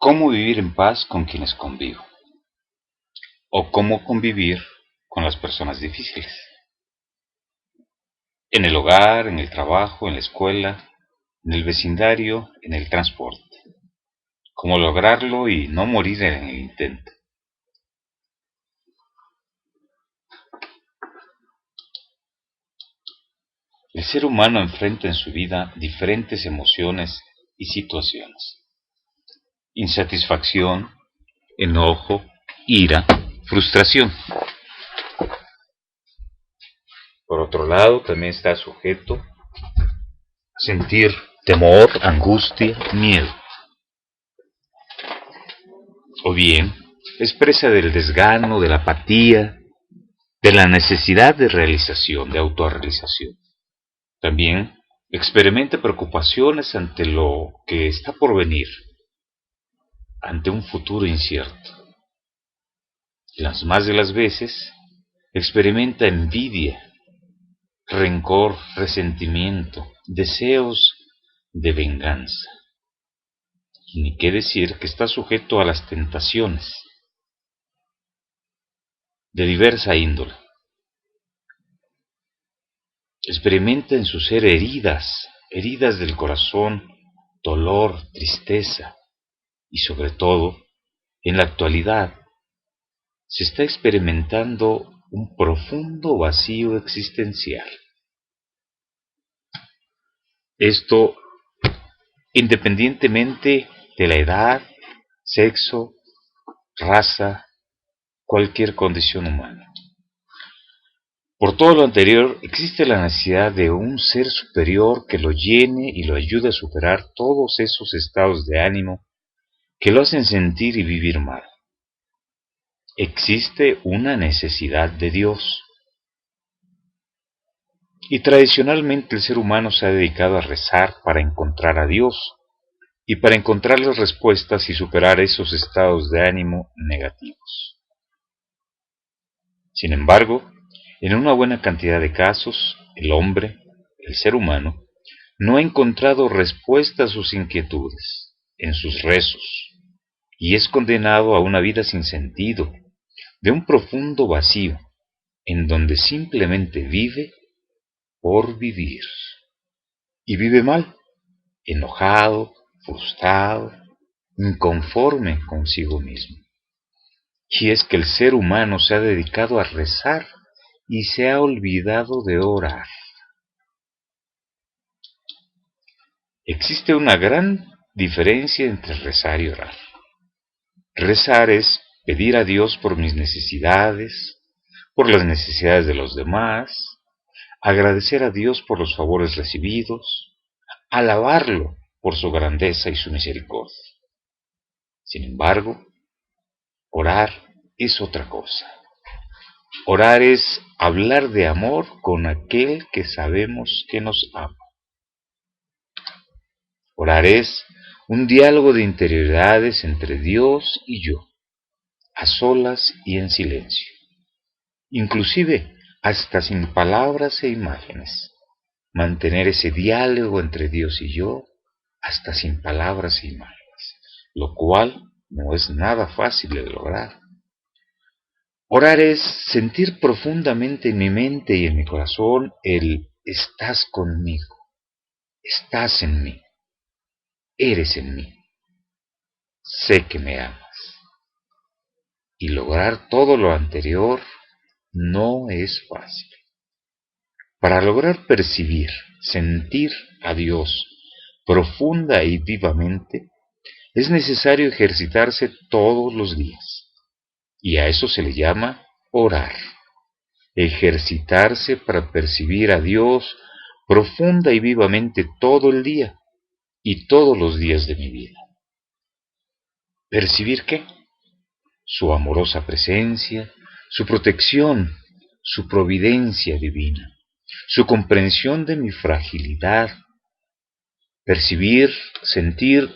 ¿Cómo vivir en paz con quienes convivo? ¿O cómo convivir con las personas difíciles? En el hogar, en el trabajo, en la escuela, en el vecindario, en el transporte. ¿Cómo lograrlo y no morir en el intento? El ser humano enfrenta en su vida diferentes emociones y situaciones. Insatisfacción, enojo, ira, frustración. Por otro lado, también está sujeto a sentir temor, angustia, miedo. O bien, es presa del desgano, de la apatía, de la necesidad de realización, de autorrealización. También experimenta preocupaciones ante lo que está por venir, ante un futuro incierto. Las más de las veces experimenta envidia, rencor, resentimiento, deseos de venganza. Y ni qué decir que está sujeto a las tentaciones de diversa índole. Experimenta en su ser heridas del corazón, dolor, tristeza y sobre todo, en la actualidad, se está experimentando un profundo vacío existencial. Esto independientemente de la edad, sexo, raza, cualquier condición humana. Por todo lo anterior, existe la necesidad de un ser superior que lo llene y lo ayude a superar todos esos estados de ánimo que lo hacen sentir y vivir mal. Existe una necesidad de Dios. Y tradicionalmente el ser humano se ha dedicado a rezar para encontrar a Dios y para encontrar las respuestas y superar esos estados de ánimo negativos. Sin embargo, en una buena cantidad de casos, el hombre, el ser humano, no ha encontrado respuesta a sus inquietudes, en sus rezos, y es condenado a una vida sin sentido, de un profundo vacío, en donde simplemente vive por vivir. Y vive mal, enojado, frustrado, inconforme consigo mismo. Y es que el ser humano se ha dedicado a rezar y se ha olvidado de orar. Existe una gran diferencia entre rezar y orar. Rezar es pedir a Dios por mis necesidades, por las necesidades de los demás, agradecer a Dios por los favores recibidos, alabarlo por su grandeza y su misericordia. Sin embargo, orar es otra cosa. Orar es hablar de amor con aquel que sabemos que nos ama. Orar es un diálogo de interioridades entre Dios y yo, a solas y en silencio, inclusive hasta sin palabras e imágenes. Mantener ese diálogo entre Dios y yo, hasta sin palabras e imágenes, lo cual no es nada fácil de lograr. Orar es sentir profundamente en mi mente y en mi corazón el estás conmigo, estás en mí, eres en mí, sé que me amas. Y lograr todo lo anterior no es fácil. Para lograr percibir, sentir a Dios profunda y vivamente, es necesario ejercitarse todos los días. Y a eso se le llama orar. Ejercitarse para percibir a Dios profunda y vivamente todo el día y todos los días de mi vida. ¿Percibir qué? Su amorosa presencia, su protección, su providencia divina, su comprensión de mi fragilidad. Percibir, sentir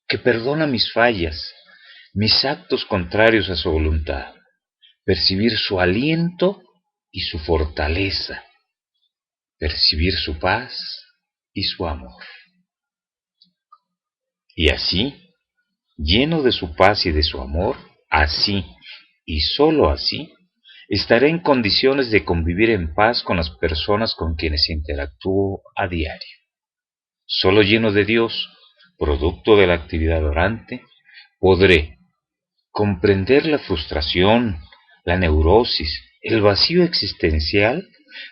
que perdona mis fallas, mis actos contrarios a su voluntad. Percibir su aliento y su fortaleza. Percibir su paz y su amor. Y así, lleno de su paz y de su amor, así, y sólo así, estaré en condiciones de convivir en paz con las personas con quienes interactúo a diario. Solo lleno de Dios, producto de la actividad orante, podré comprender la frustración, la neurosis, el vacío existencial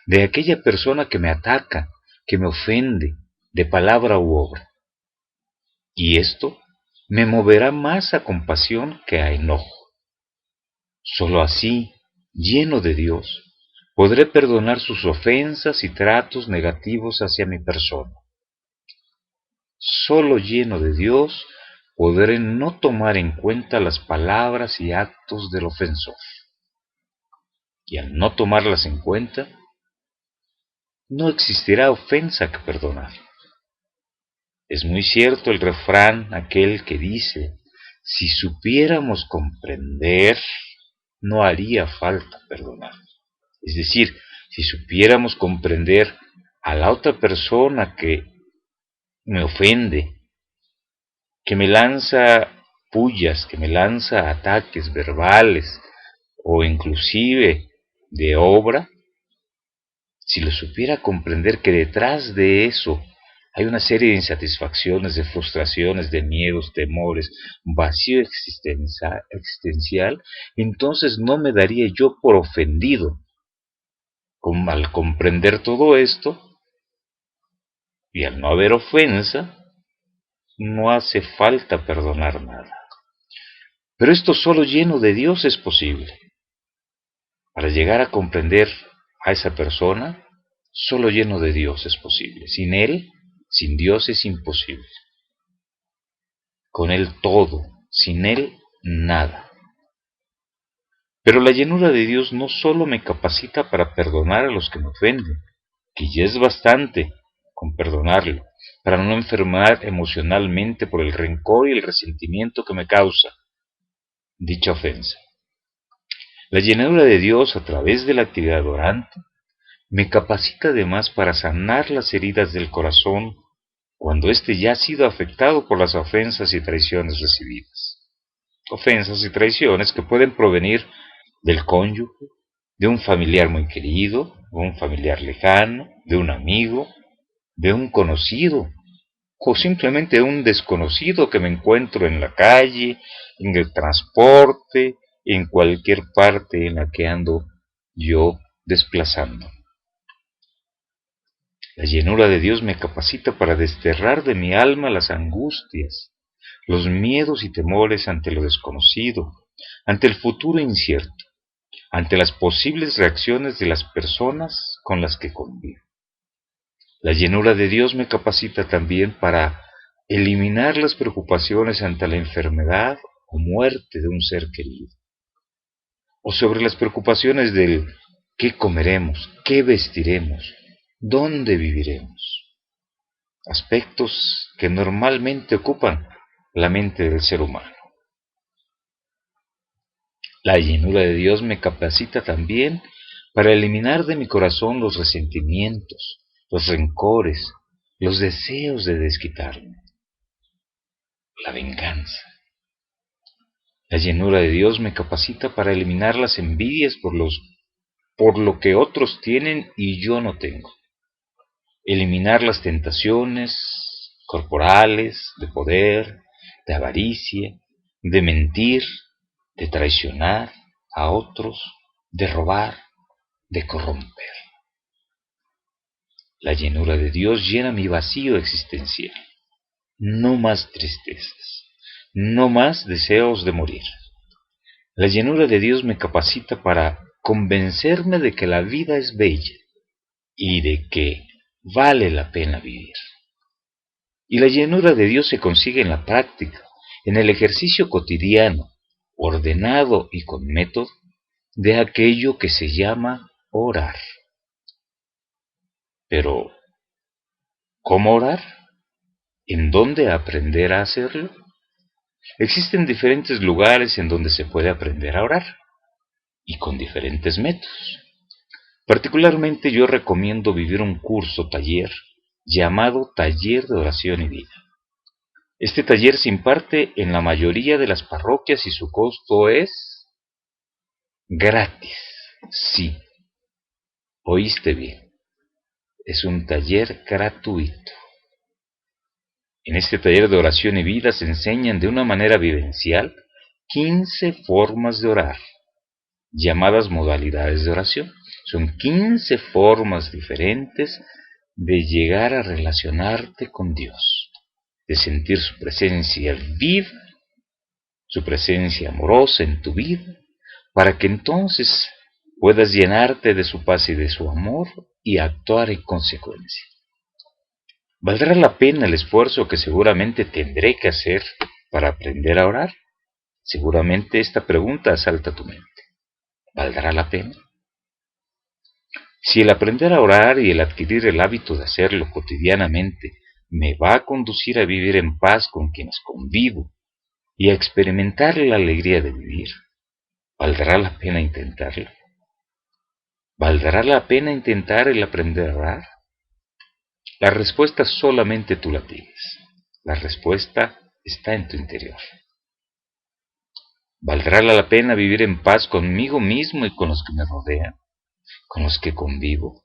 de aquella persona que me ataca, que me ofende, de palabra u obra. Y esto me moverá más a compasión que a enojo. Solo así, lleno de Dios, podré perdonar sus ofensas y tratos negativos hacia mi persona. Solo lleno de Dios, podré no tomar en cuenta las palabras y actos del ofensor. Y al no tomarlas en cuenta, no existirá ofensa que perdonar. Es muy cierto el refrán aquel que dice, si supiéramos comprender, no haría falta perdonar. Es decir, si supiéramos comprender a la otra persona que me ofende, que me lanza pullas, que me lanza ataques verbales o inclusive de obra, si lo supiera comprender que detrás de eso hay una serie de insatisfacciones, de frustraciones, de miedos, temores, vacío existencial, entonces no me daría yo por ofendido. Al comprender todo esto, y al no haber ofensa, no hace falta perdonar nada. Pero esto solo lleno de Dios es posible. Para llegar a comprender a esa persona, solo lleno de Dios es posible. Sin Él, sin Dios es imposible. Con Él todo, sin Él nada. Pero la llenura de Dios no solo me capacita para perdonar a los que me ofenden, que ya es bastante con perdonarlo, para no enfermar emocionalmente por el rencor y el resentimiento que me causa dicha ofensa. La llenura de Dios a través de la actividad orante me capacita además para sanar las heridas del corazón cuando éste ya ha sido afectado por las ofensas y traiciones recibidas. Ofensas y traiciones que pueden provenir del cónyuge, de un familiar muy querido, de un familiar lejano, de un amigo, de un conocido, o simplemente de un desconocido que me encuentro en la calle, en el transporte, en cualquier parte en la que ando yo desplazando. La llenura de Dios me capacita para desterrar de mi alma las angustias, los miedos y temores ante lo desconocido, ante el futuro incierto, ante las posibles reacciones de las personas con las que convivo. La llenura de Dios me capacita también para eliminar las preocupaciones ante la enfermedad o muerte de un ser querido, o sobre las preocupaciones del qué comeremos, qué vestiremos, dónde viviremos. Aspectos que normalmente ocupan la mente del ser humano. La llenura de Dios me capacita también para eliminar de mi corazón los resentimientos, los rencores, los deseos de desquitarme, la venganza. La llenura de Dios me capacita para eliminar las envidias por lo que otros tienen y yo no tengo. Eliminar las tentaciones corporales, de poder, de avaricia, de mentir, de traicionar a otros, de robar, de corromper. La llenura de Dios llena mi vacío existencial. No más tristezas, no más deseos de morir. La llenura de Dios me capacita para convencerme de que la vida es bella y de que vale la pena vivir. Y la llenura de Dios se consigue en la práctica, en el ejercicio cotidiano, ordenado y con método, de aquello que se llama orar. Pero, ¿cómo orar? ¿En dónde aprender a hacerlo? Existen diferentes lugares en donde se puede aprender a orar, y con diferentes métodos. Particularmente yo recomiendo vivir un curso taller llamado Taller de Oración y Vida. Este taller se imparte en la mayoría de las parroquias y su costo es gratis. Sí, oíste bien, es un taller gratuito. En este taller de oración y vida se enseñan de una manera vivencial 15 formas de orar, llamadas modalidades de oración. Son 15 formas diferentes de llegar a relacionarte con Dios, de sentir su presencia viva, su presencia amorosa en tu vida, para que entonces puedas llenarte de su paz y de su amor y actuar en consecuencia. ¿Valdrá la pena el esfuerzo que seguramente tendré que hacer para aprender a orar? Seguramente esta pregunta asalta tu mente. ¿Valdrá la pena? Si el aprender a orar y el adquirir el hábito de hacerlo cotidianamente me va a conducir a vivir en paz con quienes convivo y a experimentar la alegría de vivir, ¿valdrá la pena intentarlo? ¿Valdrá la pena intentar el aprender a orar? La respuesta solamente tú la tienes. La respuesta está en tu interior. ¿Valdrá la pena vivir en paz conmigo mismo y con los que me rodean, con los que convivo?